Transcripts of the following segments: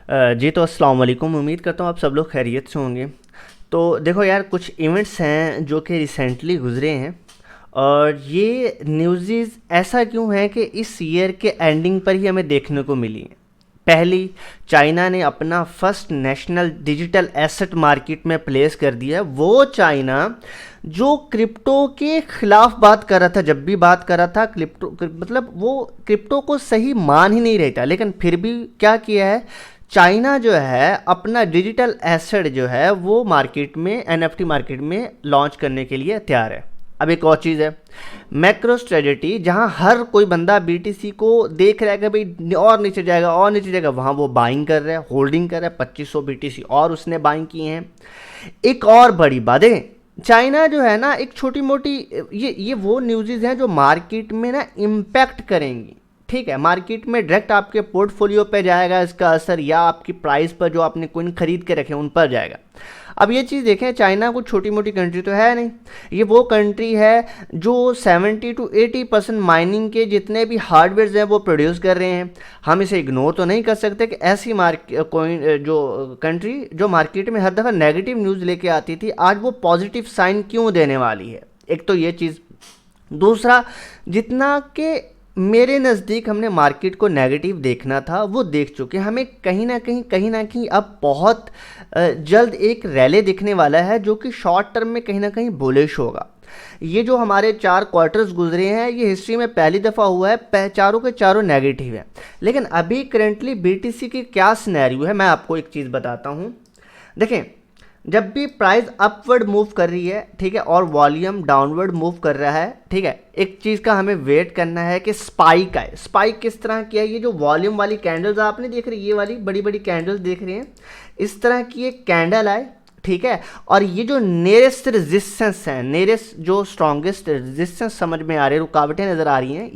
जी तो अस्सलाम वालेकुम। उम्मीद करता हूँ आप सब लोग खैरियत से होंगे। तो देखो यार, कुछ इवेंट्स हैं जो कि रिसेंटली गुजरे हैं और ये न्यूज़ ऐसा क्यों है कि इस ईयर के एंडिंग पर ही हमें देखने को मिली है। पहली, चाइना ने अपना first national digital asset market में प्लेस कर दिया है। वो चाइना जो क्रिप्टो के खिलाफ बात कर रहा था, जब भी बात कर रहा था मतलब वो क्रिप्टो को सही मान ही नहीं रहा था, लेकिन फिर भी क्या किया है, चाइना जो है अपना डिजिटल एसेट जो है वो मार्केट में, एनएफटी मार्केट में लॉन्च करने के लिए तैयार है। अब एक और चीज़ है, मैक्रो स्ट्रेटजी, जहां हर कोई बंदा बीटीसी को देख रहा है कि भाई और नीचे जाएगा और नीचे जाएगा, वहां वो बाइंग कर रहा है, होल्डिंग कर रहा है। 2500 बीटीसी और उसने बाइंग किए हैं। एक और बड़ी बात है, चाइना जो है ना, एक छोटी मोटी ये वो न्यूज़ हैं जो मार्केट में ना इम्पैक्ट करेंगी। ठीक है, मार्केट में डायरेक्ट आपके पोर्टफोलियो पे जाएगा इसका असर, या आपकी प्राइस पर जो आपने कोइन खरीद के रखे उन पर जाएगा। अब ये चीज़ देखें, चाइना कुछ छोटी मोटी कंट्री तो है नहीं। ये वो कंट्री है जो 70 to 80% माइनिंग के जितने भी हार्डवेयर हैं वो प्रोड्यूस कर रहे हैं। हम इसे इग्नोर तो नहीं कर सकते कि ऐसी कोई जो कंट्री जो मार्केट में हर दफ़ा नेगेटिव न्यूज़ लेके आती थी, आज वो पॉजिटिव साइन क्यों देने वाली है। एक तो ये चीज़। दूसरा, जितना कि मेरे नज़दीक हमने मार्केट को नेगेटिव देखना था वो देख चुके हैं। हमें कहीं ना कहीं अब बहुत जल्द एक रैली दिखने वाला है जो कि शॉर्ट टर्म में कहीं ना कहीं बुलिश होगा। ये जो हमारे 4 क्वार्टर्स गुजरे हैं, ये हिस्ट्री में पहली दफ़ा हुआ है, चारों के चारों नेगेटिव है। लेकिन अभी करंटली बीटीसी की क्या सिनेरियो है, मैं आपको एक चीज़ बताता हूँ। देखें, जब भी प्राइस अपवर्ड मूव कर रही है, ठीक है, और वॉल्यूम डाउनवर्ड मूव कर रहा है, ठीक है, एक चीज़ का हमें वेट करना है कि स्पाइक आए। स्पाइक किस तरह की है, ये जो वॉल्यूम वाली कैंडल्स आपने देख रही है, ये वाली बड़ी बड़ी कैंडल्स देख रहे हैं, इस तरह की एक कैंडल आए, ठीक है, और ये जो नियरेस्ट रेजिस्टेंस है, नियरेस्ट जो स्ट्रॉन्गेस्ट रेजिस्टेंस समझ में आ रही है, रुकावटें नज़र आ रही हैं,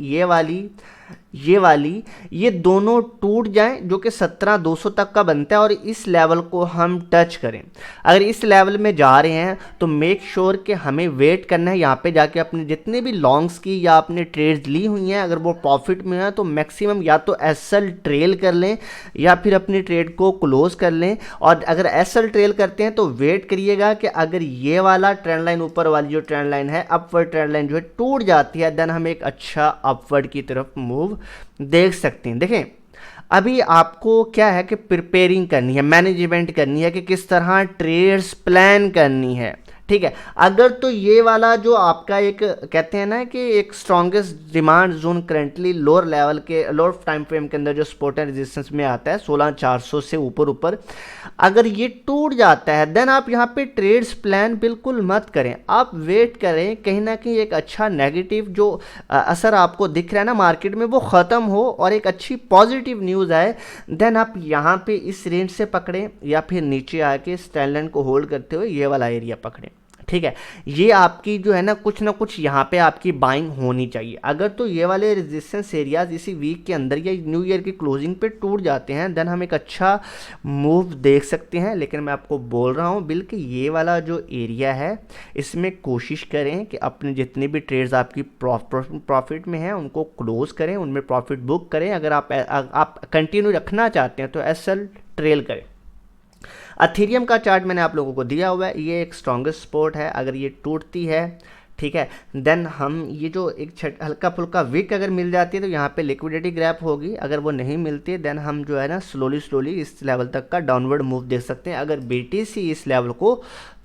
ये दोनों टूट जाएं, जो कि 17,200 तक का बनता है, और इस लेवल को हम टच करें। अगर इस लेवल में जा रहे हैं तो मेक श्योर कि हमें वेट करना है यहाँ पे जाके। अपने जितने भी लॉन्ग्स की या आपने ट्रेड्स ली हुई हैं, अगर वो प्रॉफिट में है तो मैक्सिमम या तो एसएल ट्रेल कर लें या फिर अपनी ट्रेड को क्लोज कर लें। और अगर एसएल ट्रेल करते हैं तो वेट करिएगा कि अगर ये वाला ट्रेंड लाइन, ऊपर वाली जो ट्रेंड लाइन है, अपवर्ड ट्रेंड लाइन जो है टूट जाती है, देन हम एक अच्छा अपवर्ड की तरफ मूव देख सकते हैं। देखें, अभी आपको क्या है कि प्रिपेयरिंग करनी है, मैनेजमेंट करनी है कि किस तरह ट्रेड्स प्लान करनी है। ठीक है, अगर तो ये वाला जो आपका एक कहते हैं ना कि एक strongest demand zone currently lower level के, लोअर टाइम फ्रेम के अंदर जो सपोर्ट एंड रेजिस्टेंस में आता है 16,400 से ऊपर, अगर ये टूट जाता है, देन आप यहाँ पे ट्रेड्स प्लान बिल्कुल मत करें। आप वेट करें, कहीं ना कहीं एक अच्छा नेगेटिव जो असर आपको दिख रहा है ना मार्केट में, वो ख़त्म हो और एक अच्छी पॉजिटिव न्यूज़ आए, देन आप यहाँ पे इस रेंज से पकड़ें या फिर नीचे आके स्टैंडर्ड को होल्ड करते हुए ये वाला एरिया पकड़ें। ठीक है, ये आपकी जो है ना कुछ यहाँ पे आपकी बाइंग होनी चाहिए। अगर तो ये वाले रेजिस्टेंस एरियाज इसी वीक के अंदर या न्यू ईयर की क्लोजिंग पे टूट जाते हैं, देन हम एक अच्छा मूव देख सकते हैं। लेकिन मैं आपको बोल रहा हूँ बिल्कुल, ये वाला जो एरिया है इसमें कोशिश करें कि अपने जितने भी ट्रेड्स आपकी प्रॉफिट में हैं उनको क्लोज करें, उनमें प्रॉफिट बुक करें। अगर आप कंटिन्यू रखना चाहते हैं तो एसएल ट्रेल करें। अथेरियम का चार्ट मैंने आप लोगों को दिया हुआ है, ये एक स्ट्रॉन्गेस्ट सपोर्ट है। अगर ये टूटती है, ठीक है, देन हम ये जो एक हल्का फुल्का विक अगर मिल जाती है तो यहाँ पे लिक्विडिटी ग्रैप होगी। अगर वो नहीं मिलती देन हम जो है ना स्लोली इस लेवल तक का डाउनवर्ड मूव देख सकते हैं, अगर बीटीसी इस लेवल को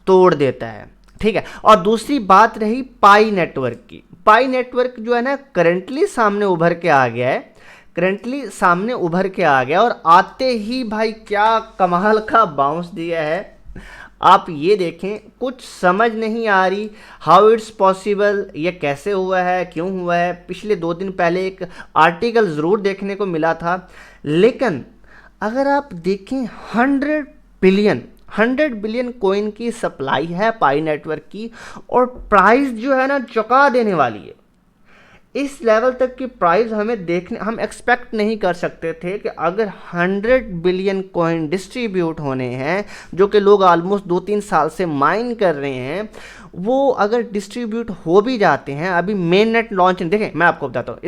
तोड़ देता है। ठीक है, और दूसरी बात रही पाई नेटवर्क की। पाई नेटवर्क जो है ना करंटली सामने उभर के आ गया है, और आते ही भाई क्या कमाल का बाउंस दिया है। आप ये देखें, कुछ समझ नहीं आ रही हाउ इट्स पॉसिबल, ये कैसे हुआ है, क्यों हुआ है। पिछले 2 दिन पहले एक आर्टिकल ज़रूर देखने को मिला था, लेकिन अगर आप देखें 100 बिलियन कॉइन की सप्लाई है पाई नेटवर्क की, और प्राइस जो है ना चौंका देने वाली है। इस लेवल तक की प्राइस हम एक्सपेक्ट नहीं कर सकते थे कि अगर 100 बिलियन कॉइन डिस्ट्रीब्यूट होने हैं, जो कि लोग ऑलमोस्ट 2-3 साल से माइन कर रहे हैं, वो अगर डिस्ट्रीब्यूट हो भी जाते हैं। अभी मेन नेट लॉन्च देखें, मैं आपको बताता हूँ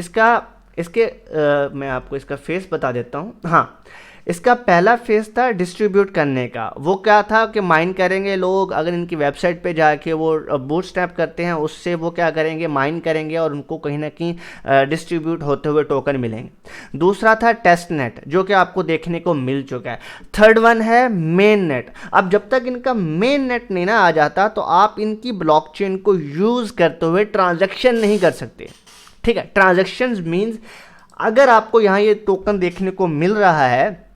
मैं आपको इसका फेस बता देता हूँ। हाँ, इसका पहला फेज था डिस्ट्रीब्यूट करने का। वो क्या था कि माइन करेंगे लोग, अगर इनकी वेबसाइट पे जाके वो बूटस्ट्रैप करते हैं उससे वो क्या करेंगे, माइन करेंगे और उनको कहीं ना कहीं डिस्ट्रीब्यूट होते हुए टोकन मिलेंगे। दूसरा था टेस्ट नेट जो कि आपको देखने को मिल चुका है। थर्ड वन है मेन नेट। अब जब तक इनका मेन नेट नहीं ना आ जाता तो आप इनकी ब्लॉकचेन को यूज़ करते हुए ट्रांजैक्शन नहीं कर सकते। ठीक है, ट्रांजैक्शंस मीन्स अगर आपको यहाँ ये टोकन देखने को मिल रहा है,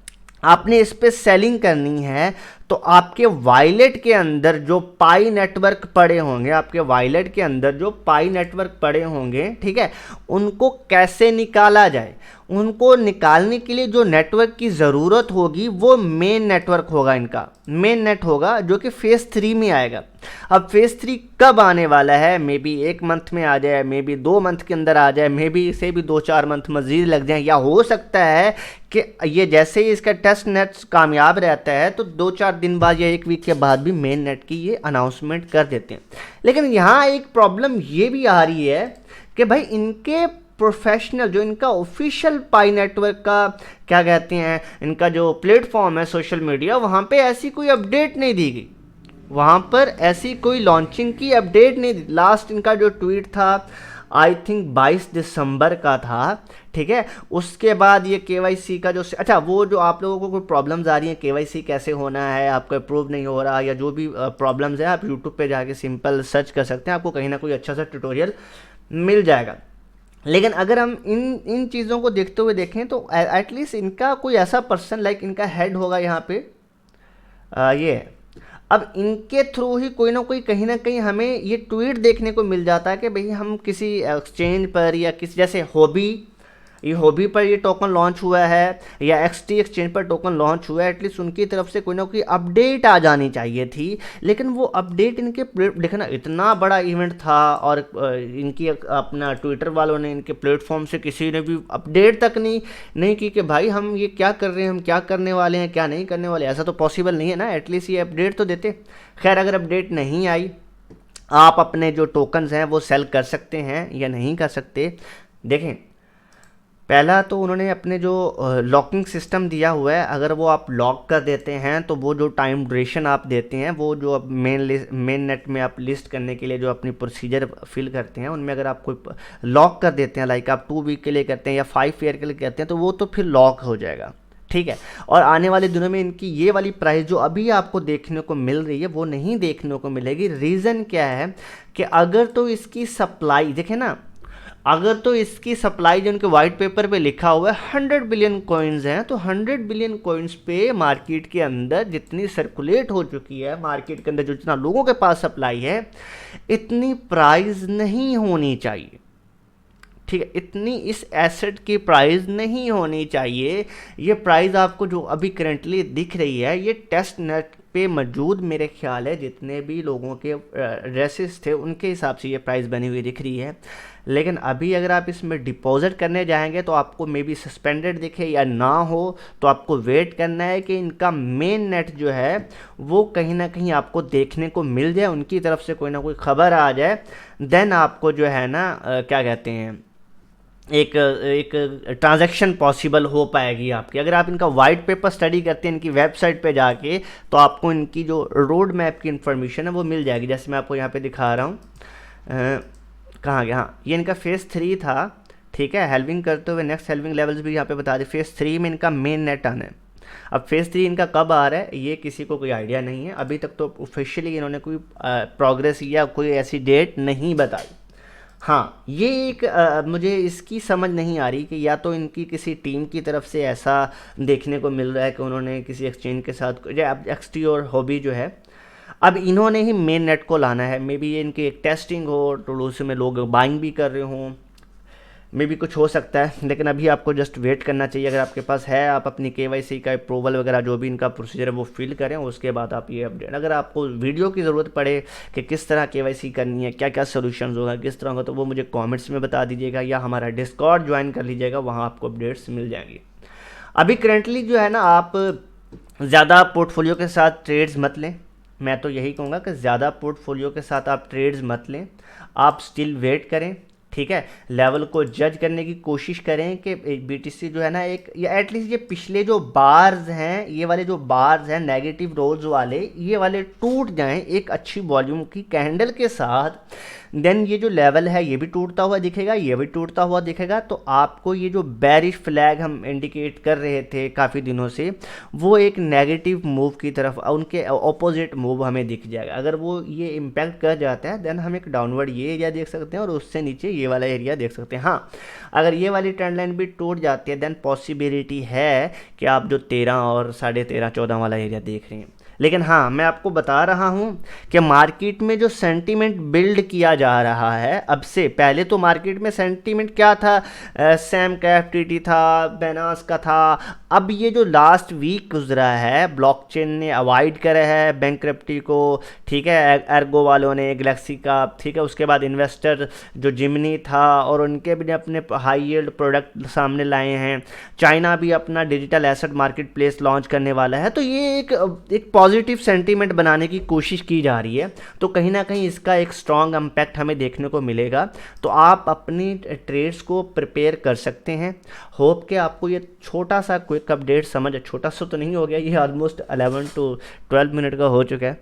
आपने इस पे सेलिंग करनी है, तो आपके वॉलेट के अंदर जो पाई नेटवर्क पड़े होंगे, आपके वॉलेट के अंदर जो पाई नेटवर्क पड़े होंगे, ठीक है, उनको कैसे निकाला जाए, उनको निकालने के लिए जो नेटवर्क की ज़रूरत होगी वो मेन नेटवर्क होगा, इनका मेन नेट होगा जो कि फेज़ 3 में आएगा। अब फेज़ 3 कब आने वाला है? मे बी 1 मंथ में आ जाए, मे बी 2 मंथ के अंदर आ जाए, मे बी इसे भी 2-4 मंथ मज़ीद लग जाए, या हो सकता है कि ये जैसे ही इसका टेस्ट नेट कामयाब रहता है तो 2-4 दिन बाद या 1 वीक के बाद भी मेन नेट की ये अनाउंसमेंट कर देते हैं। लेकिन यहाँ एक प्रॉब्लम ये भी आ रही है कि भाई इनके प्रोफेशनल जो इनका ऑफिशियल पाई नेटवर्क का क्या कहते हैं, इनका जो प्लेटफॉर्म है सोशल मीडिया, वहाँ पे ऐसी कोई अपडेट नहीं दी गई, वहाँ पर ऐसी कोई लॉन्चिंग की अपडेट नहीं दी। लास्ट इनका जो ट्वीट था आई थिंक 22 दिसंबर का था, ठीक है। उसके बाद ये केवाईसी का जो, अच्छा वो जो आप लोगों को कोई प्रॉब्लम्स आ रही हैं केवाईसी कैसे होना है, आपका अप्रूव नहीं हो रहा, या जो भी प्रॉब्लम्स है, आप यूट्यूब पे जाके सिंपल सर्च कर सकते हैं, आपको कहीं ना कोई अच्छा सा ट्यूटोरियल मिल जाएगा। लेकिन अगर हम इन चीज़ों को देखते हुए देखें तो एटलीस्ट इनका कोई ऐसा पर्सन लाइक इनका हेड होगा यहाँ पे, ये है। अब इनके थ्रू ही कोई ना कोई कहीं ना कहीं हमें ये ट्वीट देखने को मिल जाता है कि भाई हम किसी एक्सचेंज पर या किसी, जैसे हॉबी पर ये टोकन लॉन्च हुआ है या एक्सटी एक्सचेंज पर टोकन लॉन्च हुआ है, एटलीस्ट उनकी तरफ से कोई ना कोई अपडेट आ जानी चाहिए थी। लेकिन वो अपडेट इनके, देखना इतना बड़ा इवेंट था और इनकी अपना ट्विटर वालों ने इनके प्लेटफॉर्म से किसी ने भी अपडेट तक नहीं की कि भाई हम ये क्या कर रहे हैं, हम क्या करने वाले हैं, क्या नहीं करने वाले। ऐसा तो पॉसिबल नहीं है ना, एटलीस्ट ये अपडेट तो देते। खैर, अगर अपडेट नहीं आई, आप अपने जो टोकन्स हैं वो सेल कर सकते हैं या नहीं कर सकते। देखें, पहला तो उन्होंने अपने जो लॉकिंग सिस्टम दिया हुआ है, अगर वो आप लॉक कर देते हैं तो वो जो टाइम ड्यूरेशन आप देते हैं, वो जो अब मेन नेट में आप लिस्ट करने के लिए जो अपनी प्रोसीजर फिल करते हैं, उनमें अगर आप कोई लॉक कर देते हैं, लाइक आप 2 वीक के लिए करते हैं या 5 ईयर के लिए करते हैं, तो वो तो फिर लॉक हो जाएगा, ठीक है। और आने वाले दिनों में इनकी ये वाली प्राइस जो अभी आपको देखने को मिल रही है वो नहीं देखने को मिलेगी। रीज़न क्या है कि अगर तो इसकी सप्लाई देखें ना, अगर तो इसकी सप्लाई जो उनके वाइट पेपर पे लिखा हुआ है 100 बिलियन कॉइन्स हैं, तो 100 बिलियन कॉइन्स पे मार्केट के अंदर जितनी सर्कुलेट हो चुकी है, मार्केट के अंदर जो जितना लोगों के पास सप्लाई है, इतनी प्राइस नहीं होनी चाहिए, ठीक है। इतनी इस एसेट की प्राइस नहीं होनी चाहिए। ये प्राइस आपको जो अभी करंटली दिख रही है, ये टेस्ट नेट पे मौजूद मेरे ख्याल है जितने भी लोगों के रेसेस थे उनके हिसाब से ये प्राइस बनी हुई दिख रही है। लेकिन अभी अगर आप इसमें डिपॉजिट करने जाएंगे तो आपको मे बी सस्पेंडेड दिखे या ना हो, तो आपको वेट करना है कि इनका मेन नेट जो है वो कहीं ना कहीं आपको देखने को मिल जाए, उनकी तरफ से कोई ना कोई खबर आ जाए, देन आपको जो है ना क्या कहते हैं, एक ट्रांजैक्शन पॉसिबल हो पाएगी आपकी। अगर आप इनका वाइट पेपर स्टडी करते हैं इनकी वेबसाइट पे जाके, तो आपको इनकी जो रोड मैप की इन्फॉर्मेशन है वो मिल जाएगी। जैसे मैं आपको यहाँ पे दिखा रहा हूँ, कहाँ गया, हाँ, ये इनका फेज़ 3 था, ठीक है। हेल्विंग करते हुए नेक्स्ट हेल्विंग लेवल्स भी यहाँ पे बता दें। फेज़ 3 में इनका मेन नेट आना है। अब फेज़ 3 इनका कब आ रहा है ये किसी को कोई आइडिया नहीं है अभी तक, तो ऑफिशियली इन्होंने कोई प्रोग्रेस या कोई ऐसी डेट नहीं बताई। हाँ, ये एक मुझे इसकी समझ नहीं आ रही कि या तो इनकी किसी टीम की तरफ से ऐसा देखने को मिल रहा है कि उन्होंने किसी एक्सचेंज के साथ, एक्सटी और हॉबी जो है, अब इन्होंने ही मेन नेट को लाना है। मे बी ये इनकी एक टेस्टिंग हो तो उसमें लोग बाइंग भी कर रहे हों, मे बी कुछ हो सकता है। लेकिन अभी आपको जस्ट वेट करना चाहिए। अगर आपके पास है, आप अपनी केवाईसी का अप्रूवल वगैरह जो भी इनका प्रोसीजर है वो फिल करें, उसके बाद आप ये अपडेट, अगर आपको वीडियो की ज़रूरत पड़े कि किस तरह केवाईसी करनी है, क्या क्या सोल्यूशन होगा, किस तरह होगा, तो वो मुझे कॉमेंट्स में बता दीजिएगा या हमारा डिस्कॉर्ड ज्वाइन कर लीजिएगा, वहाँ आपको अपडेट्स मिल जाएंगी। अभी करेंटली जो है ना, आप ज़्यादा पोर्टफोलियो के साथ ट्रेड्स मत लें। मैं तो यही कहूँगा कि ज़्यादा पोर्टफोलियो के साथ आप ट्रेड्स मत लें, आप स्टिल वेट करें, ठीक है, लेवल को जज करने की कोशिश करें कि बीटीसी जो है ना एक, या एटलीस्ट ये पिछले जो बार्स हैं, ये वाले जो बार्स हैं नेगेटिव रोज वाले, ये वाले टूट जाएं एक अच्छी वॉल्यूम की कैंडल के साथ। देन ये जो लेवल है ये भी टूटता हुआ दिखेगा, ये भी टूटता हुआ दिखेगा, तो आपको ये जो बेरिश फ्लैग हम इंडिकेट कर रहे थे काफ़ी दिनों से, वो एक नेगेटिव मूव की तरफ, उनके ऑपोजिट मूव हमें दिख जाएगा। अगर वो ये इम्पैक्ट कर जाता है देन हम एक डाउनवर्ड ये एरिया देख सकते हैं और उससे नीचे ये वाला एरिया देख सकते हैं। हाँ, अगर ये वाली ट्रेंड लाइन भी टूट जाती है देन पॉसिबिलिटी है कि आप जो 13 और 13.5 14 वाला एरिया देख रहे हैं। लेकिन हाँ, मैं आपको बता रहा हूँ कि मार्केट में जो सेंटीमेंट बिल्ड किया जा रहा है अब से, पहले तो मार्केट में सेंटीमेंट क्या था, सैम का एफटीटी था, बेनास का था। अब ये जो लास्ट वीक गुजरा है, ब्लॉकचेन ने अवॉइड करा है बैंकरप्टी को, ठीक है, एर्गो वालों ने, गैलेक्सी का, ठीक है, उसके बाद इन्वेस्टर जो जिमनी था और उनके भी अपने हाई यील्ड प्रोडक्ट सामने लाए हैं। चाइना भी अपना digital asset market place launch करने वाला है। तो ये एक पॉजिटिव सेंटीमेंट बनाने की कोशिश की जा रही है, तो कहीं ना कहीं इसका एक स्ट्रॉन्ग इम्पैक्ट हमें देखने को मिलेगा। तो आप अपनी ट्रेड्स को प्रिपेयर कर सकते हैं। होप कि आपको ये छोटा सा क्विक अपडेट समझ, छोटा सा तो नहीं हो गया, ये ऑलमोस्ट 11 to 12 मिनट का हो चुका है।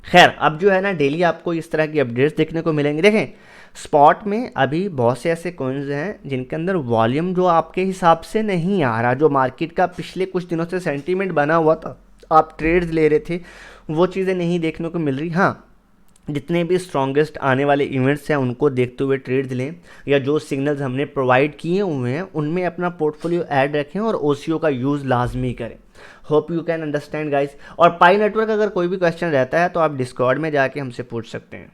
खैर, अब जो है ना डेली आपको इस तरह की अपडेट्स देखने को मिलेंगे। देखें, स्पॉट में अभी बहुत से ऐसे कॉइन्स हैं जिनके अंदर वॉल्यूम जो आपके हिसाब से नहीं आ रहा, जो मार्केट का पिछले कुछ दिनों से सेंटीमेंट बना हुआ था, आप ट्रेड्स ले रहे थे, वो चीज़ें नहीं देखने को मिल रही। हाँ, जितने भी स्ट्रॉन्गेस्ट आने वाले इवेंट्स हैं उनको देखते हुए ट्रेड्स लें, या जो सिग्नल्स हमने प्रोवाइड किए हुए हैं उनमें अपना पोर्टफोलियो ऐड रखें और ओसीओ का यूज़ लाजमी करें। Hope you can understand guys. और पाई नेटवर्क अगर कोई भी क्वेश्चन रहता है तो आप डिस्कॉर्ड में जाके हमसे पूछ सकते हैं।